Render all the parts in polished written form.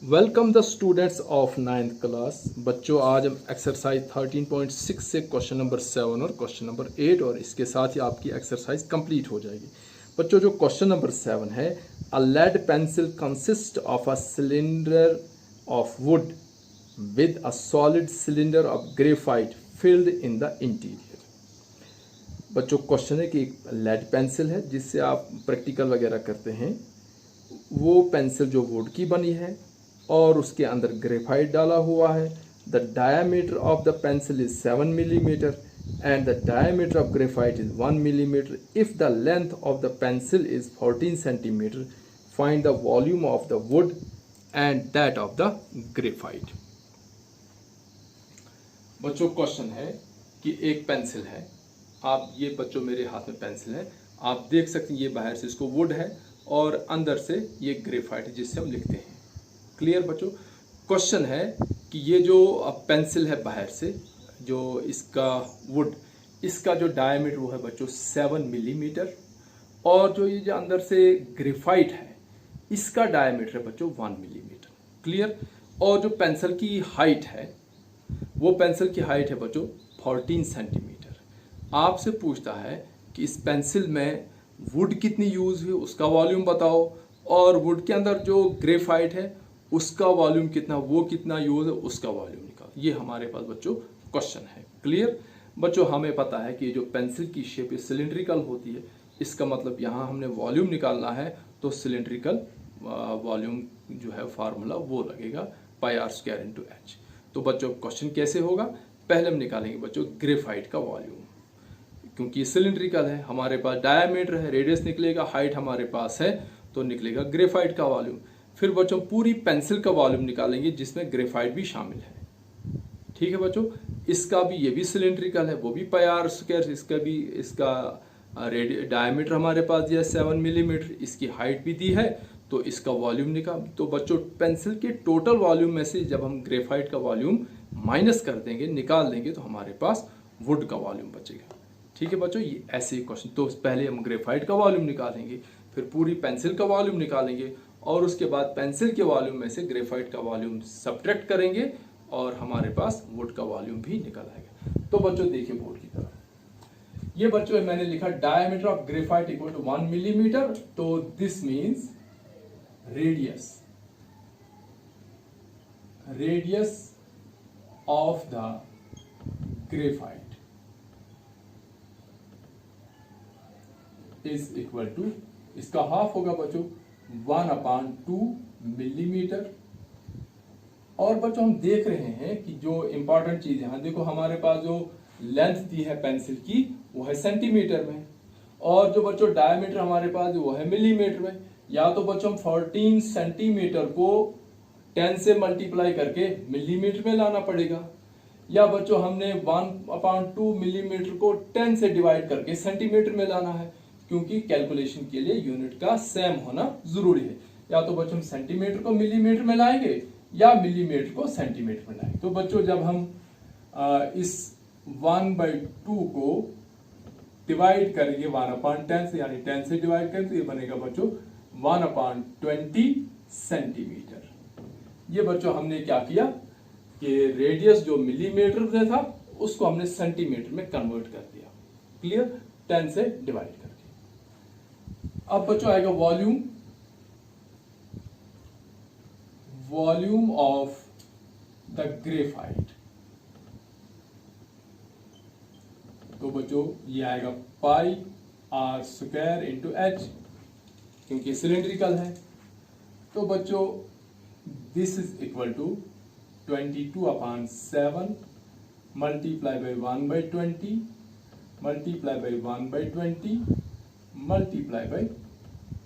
Welcome the students of ninth class. बच्चों, आज हम एक्सरसाइज 13.6 से क्वेश्चन नंबर 7 और क्वेश्चन नंबर 8 और इसके साथ ही आपकी एक्सरसाइज कंप्लीट हो जाएगी। बच्चों, जो क्वेश्चन नंबर 7 है, a lead pencil consist of a cylinder of wood with a solid cylinder of graphite filled in the interior. बच्चों, क्वेश्चन है कि एक लेड पेंसिल है जिससे आप प्रैक्टिकल वगैरह करते हैं। वो पेंसिल जो वुड की बनी है और उसके अंदर ग्रेफाइट डाला हुआ है। The diameter of the pencil is 7 millimetre and the diameter of graphite is 1 millimetre. If the length of the pencil is 14 centimetre, find the volume of the would and that of the graphite. बच्चों, question है कि एक pencil है। आप ये बच्चों मेरे हाथ में पेंसिल है, आप देख सकते हैं ये बाहर से इसको वुड है और अंदर से ये ग्रेफाइट है जिससे हम लिखते हैं। क्लियर बच्चों? क्वेश्चन है कि ये जो पेंसिल है बाहर से, जो इसका वुड, इसका जो डायमीटर वो है बच्चों 7 मिलीमीटर और जो ये जो अंदर से ग्रेफाइट है इसका डायमीटर है बच्चों 1 मिलीमीटर। क्लियर? और जो पेंसिल की हाइट है, वो पेंसिल की हाइट है बच्चों 14 सेंटीमीटर। आपसे पूछता है कि इस पेंसिल में वुड कितनी यूज हुई उसका वॉल्यूम बताओ, और वुड के अंदर जो ग्रेफाइट है उसका वॉल्यूम कितना, वो कितना यूज है उसका वॉल्यूम निकाल। ये हमारे पास बच्चों क्वेश्चन है। क्लियर? बच्चों, हमें पता है कि जो पेंसिल की शेप सिलिंड्रिकल होती है, इसका मतलब यहाँ हमने वॉल्यूम निकालना है तो सिलिंड्रिकल वॉल्यूम जो है फार्मूला वो लगेगा पाई आर स्क्वायर इंटू एच। तो बच्चों क्वेश्चन कैसे होगा? पहले हम निकालेंगे बच्चों ग्रेफाइट का वॉल्यूम, क्योंकि सिलिंड्रिकल है, हमारे पास डायमीटर है, रेडियस निकलेगा, हाइट हमारे पास है तो निकलेगा ग्रेफाइट का वॉल्यूम। फिर बच्चों पूरी पेंसिल का वॉल्यूम निकालेंगे जिसमें ग्रेफाइट भी शामिल है। ठीक है बच्चों? इसका भी, ये भी सिलिंड्रिकल है, वो भी पाई आर स्क्वायर, इसका डायमीटर हमारे पास दिया 7 मिलीमीटर, इसकी हाइट भी दी है तो इसका वॉल्यूम निकाल। तो बच्चों पेंसिल के टोटल वॉल्यूम में से जब हम ग्रेफाइट का वॉल्यूम माइनस कर देंगे, निकाल देंगे, तो हमारे पास वुड का वॉल्यूम बचेगा। ठीक है बच्चों? ये ऐसे ही क्वेश्चन। तो पहले हम ग्रेफाइट का वॉल्यूम निकालेंगे, फिर पूरी पेंसिल का वॉल्यूम निकालेंगे और उसके बाद पेंसिल के वॉल्यूम में से ग्रेफाइट का वॉल्यूम सब्ट्रैक्ट करेंगे और हमारे पास वुड का वॉल्यूम भी निकल आएगा। तो बच्चों देखिए बोर्ड की तरफ, ये बच्चों मैंने लिखा diameter of graphite equal to 1 millimetre. तो this means radius of the graphite is equal to, इसका हाफ होगा बच्चों 1/2 मिलीमीटर। और बच्चों हम देख रहे हैं कि जो इंपॉर्टेंट चीज है, देखो हमारे पास जो लेंथ दी है पेंसिल की वो है सेंटीमीटर में, और जो बच्चों डायमीटर हमारे पास वो है मिलीमीटर में। या तो बच्चों हम 14 सेंटीमीटर को 10 से मल्टीप्लाई करके मिलीमीटर में लाना पड़ेगा, या बच्चों हमने 1/2 मिलीमीटर को 10 से डिवाइड करके सेंटीमीटर में लाना है, क्योंकि कैलकुलेशन के लिए यूनिट का सेम होना जरूरी है। या तो बच्चों हम सेंटीमीटर को मिलीमीटर में लाएंगे या मिलीमीटर को सेंटीमीटर में लाएंगे। तो बच्चों जब हम इस 1/2 को डिवाइड करेंगे 1/10 से, यानी 10 से डिवाइड करें तो ये बनेगा बच्चों 1/20 सेंटीमीटर। ये बच्चों हमने क्या किया कि रेडियस जो मिलीमीटर में था उसको हमने सेंटीमीटर में कन्वर्ट कर दिया। क्लियर? 10 से डिवाइड करके। अब बच्चों आएगा वॉल्यूम ऑफ द ग्रेफाइट। तो बच्चों ये आएगा pi r square into H, क्योंकि सिलिंड्रिकल है। तो बच्चों this is equal to 22/7 multiply by 1/20 multiply by 1/20 multiply by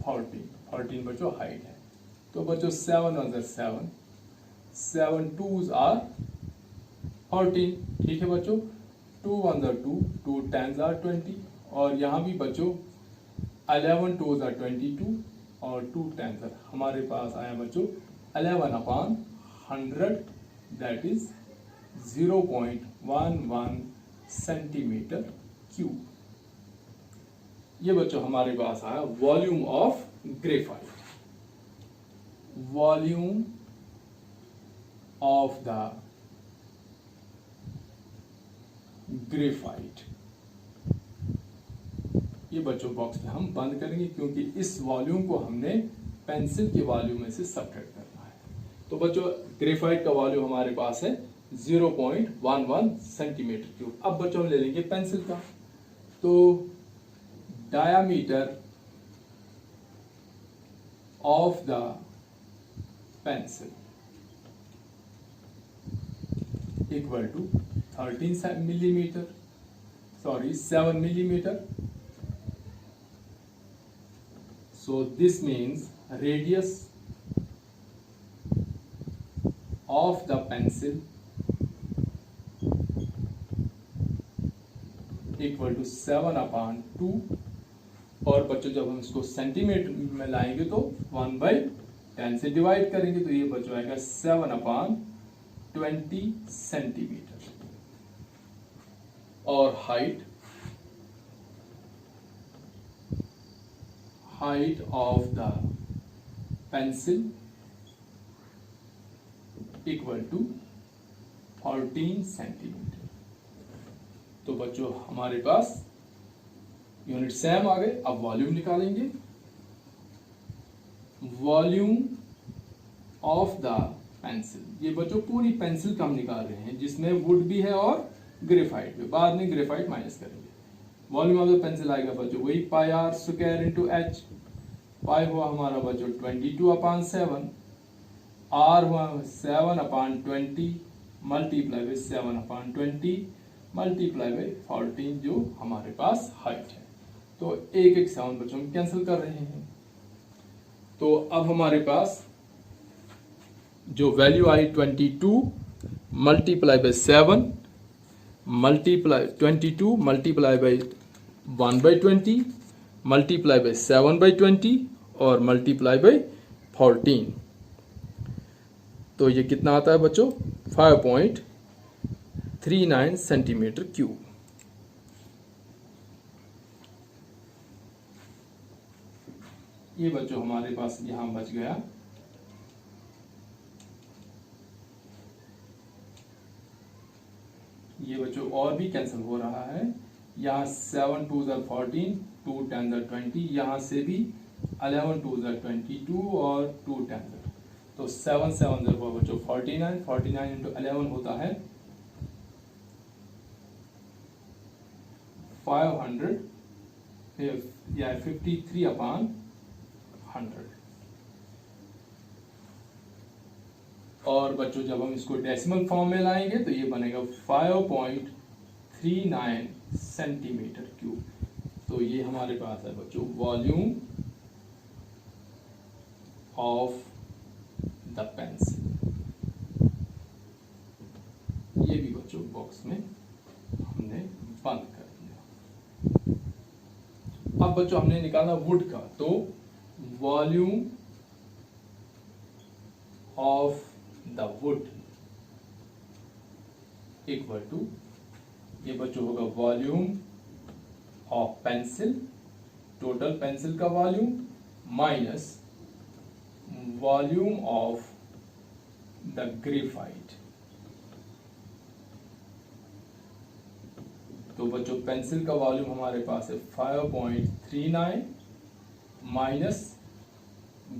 14 बच्चों हाइट है। तो बच्चों 7 1 7, 7 2s are 14। ठीक है बच्चों? 2 1 2, 2 10s are 20, और यहां भी बच्चों 11 2s are 22 और 2 10s are, हमारे पास आया बच्चों 11/100, दैट इज 0.11 सेंटीमीटर क्यूब। ये बच्चों हमारे पास आया volume of graphite. Volume of the graphite. ये बच्चों बॉक्स में हम बंद करेंगे क्योंकि इस वॉल्यूम को हमने पेंसिल के वॉल्यूम में से सब्ट्रैक्ट करना है। तो बच्चों ग्रेफाइट का वॉल्यूम हमारे पास है 0.11 सेंटीमीटर क्यूब। अब बच्चों हम ले लेंगे पेंसिल का। तो diameter of the pencil equal to 7 millimeter. So this means radius of the pencil equal to 7/2। और बच्चों जब हम इसको सेंटीमीटर में लाएंगे तो 1/10 से डिवाइड करेंगे तो ये बच्चों आएगा 7/20 सेंटीमीटर। और height of the pencil equal to 14 centimetre. तो बच्चों हमारे पास यूनिट सेम आ गए। अब वॉल्यूम निकालेंगे। वॉल्यूम ऑफ द पेंसिल, ये बच्चों पूरी पेंसिल का हम निकाल रहे हैं जिसमें वुड भी है और ग्रेफाइट भी। बाद में ग्रेफाइट माइनस करेंगे। वॉल्यूम ऑफ द पेंसिल आएगा बच्चों वही पाई r स्क्वायर इंटू एच। पाई हुआ हमारा बच्चों 22/7, r हुआ 7/20 मल्टीप्लाई बाई 7/20 मल्टीप्लाई बाई 14 जो हमारे पास हाइट है। तो एक 7 बच्चों में कैंसिल कर रहे हैं। तो अब हमारे पास जो value I 22 multiply by 7 multiply 22 multiply by 1/20 multiply by 7/20 और मल्टीप्लाई बाई 14। तो ये कितना आता है बच्चों 5.39 सेंटीमीटर क्यूब। ये बच्चों हमारे पास यहां बच गया ये बच्चों और भी कैंसिल हो रहा है। यहाँ 7 2 14, 2 10 20, यहाँ से भी 11 2 22 और 2 10। तो 7 7 बच्चों 49, 49 इंटू 11 होता है 500 या 53/100। और बच्चों जब हम इसको डेसिमल फॉर्म में लाएंगे तो ये बनेगा 5.39 सेंटीमीटर क्यूब। तो ये हमारे पास है बच्चों वॉल्यूम ऑफ द पेंसिल। ये भी बच्चों बॉक्स में हमने बंद कर दिया। अब बच्चों हमने निकाला वुड का। तो volume of the wood equal to ये बच्चों होगा volume of pencil, total pencil का volume minus volume of the graphite. तो बच्चों पेंसिल का वॉल्यूम हमारे पास है 5.39 माइनस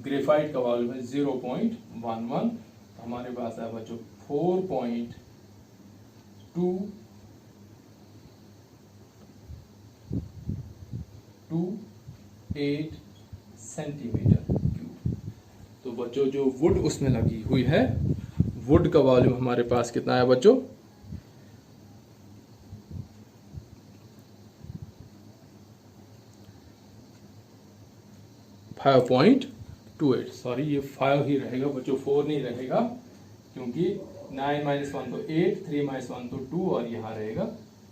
ग्रेफाइट का वॉल्यूम है 0.11। हमारे पास है बच्चों 4.228 सेंटीमीटर क्यूब। तो बच्चों जो वुड उसमें लगी हुई है वुड का वॉल्यूम हमारे पास कितना है बच्चों 5.28। सॉरी ये 5 ही रहेगा बच्चों 4 नहीं रहेगा क्योंकि 9 - 1 तो 8, 3 - 1 तो 2 और यहाँ रहेगा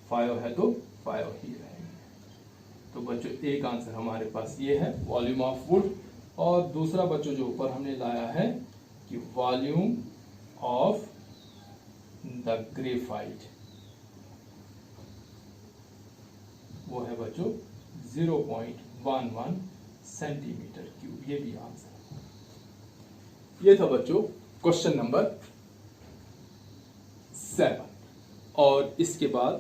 5 है तो 5 ही रहेगा। तो बच्चों एक आंसर हमारे पास ये है वॉल्यूम ऑफ वुड। और दूसरा बच्चों जो ऊपर हमने लाया है कि वॉल्यूम ऑफ द ग्रेफाइट वो है बच्चों 0.11 सेंटीमीटर क्यूब। ये भी आंसर। ये था बच्चों क्वेश्चन नंबर 7। और इसके बाद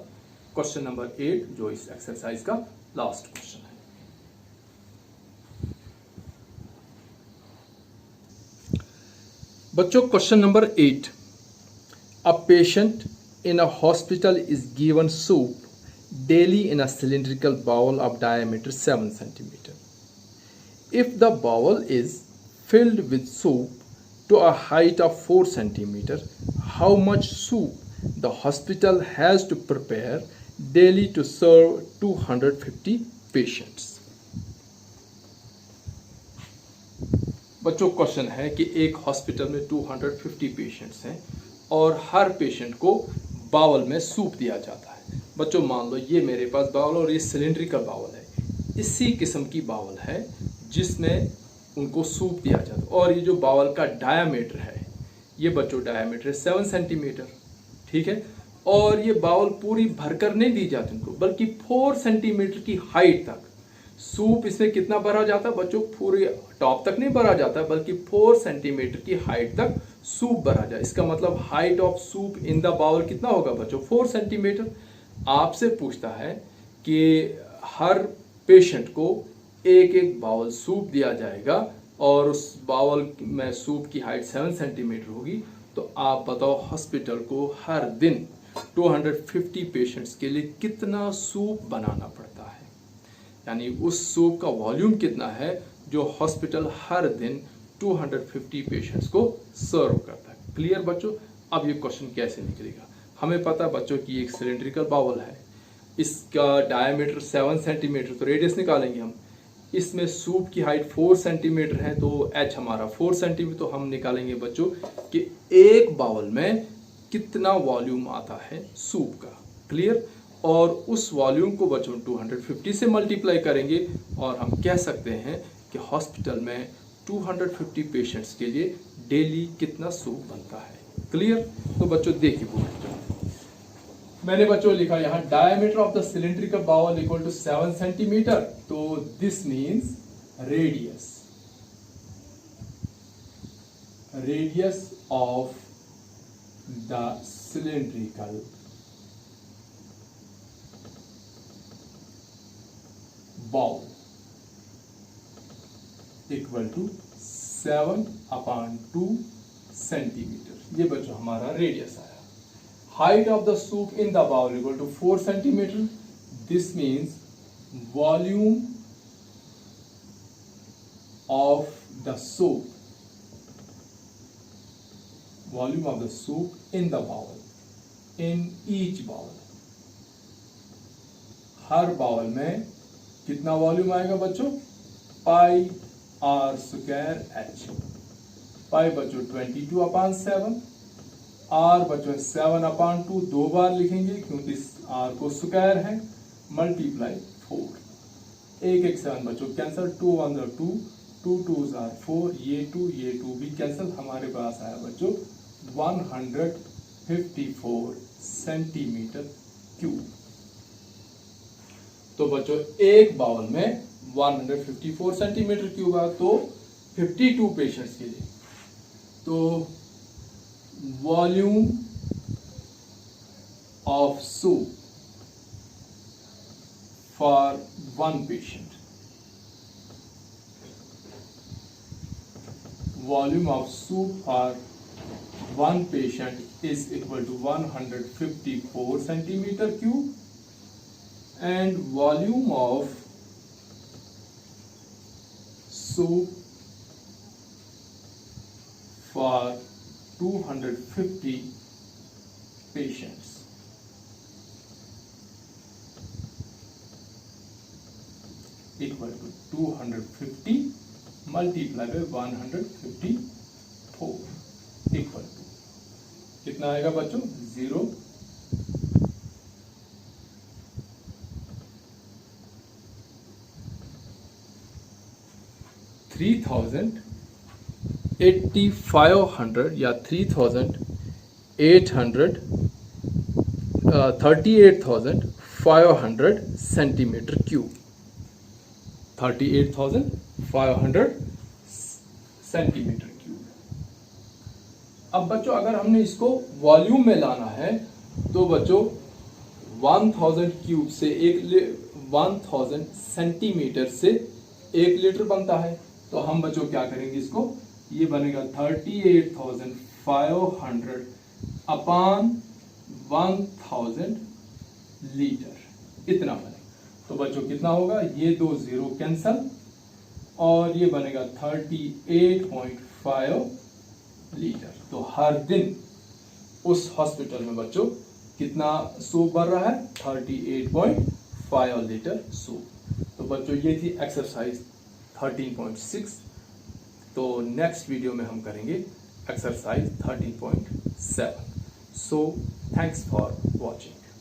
क्वेश्चन नंबर 8 जो इस एक्सरसाइज का लास्ट क्वेश्चन है। बच्चों question number 8, a patient in a hospital is given soup daily in a cylindrical bowl of diameter 7 centimeter. If the bowl is filled with soup to a height of 4 centimeter, how much soup the hospital has to prepare daily to serve 250 patients? बच्चों question है कि एक hospital में 250 patients हैं और हर patient को bowl में soup दिया जाता है। बच्चों मान लो ये मेरे पास बाउल और ये सिलेंड्रिकल बाउल है, इसी किस्म की बाउल है जिसमें उनको सूप दिया जाता है। और ये जो बाउल का डायामीटर है, ये बच्चों डायामीटर 7 सेंटीमीटर, ठीक है। और ये बाउल पूरी भरकर नहीं दी जाती उनको, बल्कि 4 सेंटीमीटर की हाइट तक सूप इसमें कितना भरा जाता है बच्चों, पूरे टॉप तक नहीं भरा जाता, बल्कि 4 सेंटीमीटर की हाइट तक सूप भरा जाए। इसका मतलब height of soup in the bowl कितना होगा बच्चों, 4 सेंटीमीटर। आपसे पूछता है कि हर पेशेंट को एक एक बाउल सूप दिया जाएगा और उस बाउल में सूप की हाइट 7 सेंटीमीटर होगी, तो आप बताओ हॉस्पिटल को हर दिन 250 पेशेंट्स के लिए कितना सूप बनाना पड़ता है, यानी उस सूप का वॉल्यूम कितना है जो हॉस्पिटल हर दिन 250 पेशेंट्स को सर्व करता है। क्लियर बच्चों? अब ये क्वेश्चन कैसे निकलेगा? हमें पता है बच्चों की एक सिलेंड्रिकल बाउल है, इसका डायमीटर 7 सेंटीमीटर, तो रेडियस निकालेंगे हम। इसमें सूप की हाइट 4 सेंटीमीटर है, तो एच हमारा 4 सेंटीमीटर, तो हम निकालेंगे बच्चों कि एक बाउल में कितना वॉल्यूम आता है सूप का। क्लियर? और उस वॉल्यूम को बच्चों 250 से मल्टीप्लाई करेंगे और हम कह सकते हैं कि हॉस्पिटल में 250 पेशेंट्स के लिए डेली कितना सूप बनता है। क्लियर? तो बच्चों देखिए बोर्ड मैंने बच्चों लिखा यहाँ diameter of the cylindrical bowl equal to 7 centimetre, तो this means radius of the cylindrical bowl equal to 7/2 centimetre. ये बच्चों हमारा रेडियस आया। Height of the soup in the bowl equal to 4 centimeter. This means volume of the soup in the bowl, in each bowl. हर bowl में कितना volume आएगा बच्चों, pi r square h। Pi बच्चों 22/7, r बच्चों 7/2, 2 बार लिखेंगे क्योंकि r को स्क्वायर है, मल्टीप्लाई 4, 1 1 7 बच्चों कैंसिल, 2 1 2, 2 2s are 4, ये 2 भी कैंसिल, हमारे पास आया बच्चों 154 सेंटीमीटर क्यूब। तो बच्चों एक बाउल में 154 सेंटीमीटर क्यूब है, तो 52 पेशेंट्स के लिए, तो volume of soup for 1 patient, volume of soup for 1 patient is equal to 154 centimetre cube, and volume of soup for 250 patients equal to 250 multiplied by 154 equal to कितना आएगा बच्चों, 0 3,8500 या 38,500 सेंटीमीटर क्यूब, 38,500 सेंटीमीटर क्यूब। अब बच्चों अगर हमने इसको volume में लाना है तो बच्चों 1000 क्यूब से 1000 सेंटीमीटर से 1 लीटर बनता है। तो हम बच्चों क्या करेंगे, इसको ये बनेगा 38,500 अपॉन 1000 लीटर, इतना बनेगा। तो बच्चों कितना होगा, ये 2 जीरो कैंसल और ये बनेगा 38.5 लीटर। तो हर दिन उस हॉस्पिटल में बच्चों कितना सूप बन रहा है, 38.5 लीटर सूप। तो बच्चों ये थी एक्सरसाइज 13.6। तो नेक्स्ट वीडियो में हम करेंगे exercise 13.7। So thanks for watching.